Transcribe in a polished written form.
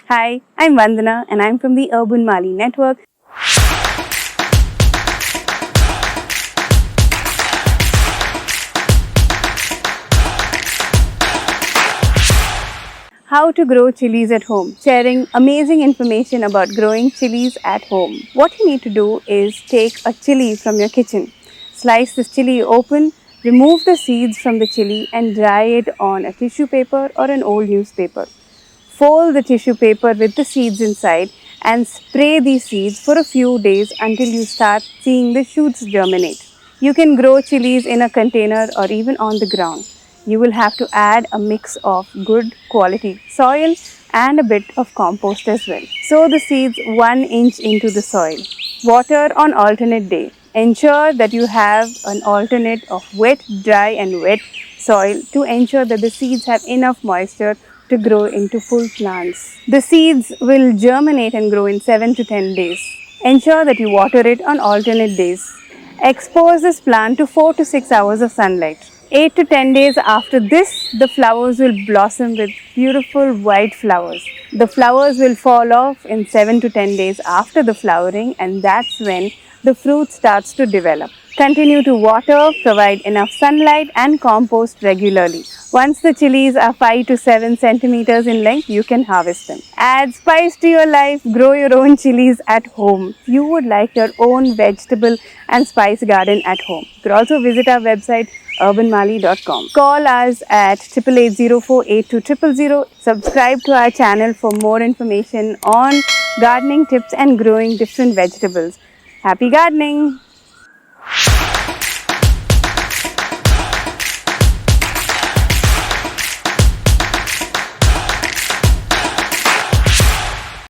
Hi, I'm Vandana and I'm from the Urban Mali Network. How to grow chilies at home, sharing amazing information about growing chilies at home. What you need to do is take a chili from your kitchen, slice this chili open, remove the seeds from the chili and dry it on a tissue paper or an old newspaper. Fold the tissue paper with the seeds inside and spray these seeds for a few days until you start seeing the shoots germinate. You can grow chilies in a container or even on the ground. You will have to add a mix of good quality soil and a bit of compost as well. Sow the seeds 1 inch into the soil. Water on alternate day. Ensure that you have an alternate of wet, dry and wet soil to ensure that the seeds have enough moisture to grow into full plants. The seeds will germinate and grow in 7 to 10 days. Ensure that you water it on alternate days. Expose this plant to 4 to 6 hours of sunlight. 8 to 10 days after this, the flowers will blossom with beautiful white flowers. The flowers will fall off in 7 to 10 days after the flowering, and that's when the fruit starts to develop. Continue to water, provide enough sunlight and compost regularly. Once the chilies are 5 to 7 centimeters in length, you can harvest them. Add spice to your life, grow your own chilies at home. You would like your own vegetable and spice garden at home. You could also visit our website urbanmali.com. Call us at 8804820000. Subscribe to our channel for more information on gardening tips and growing different vegetables. Happy gardening!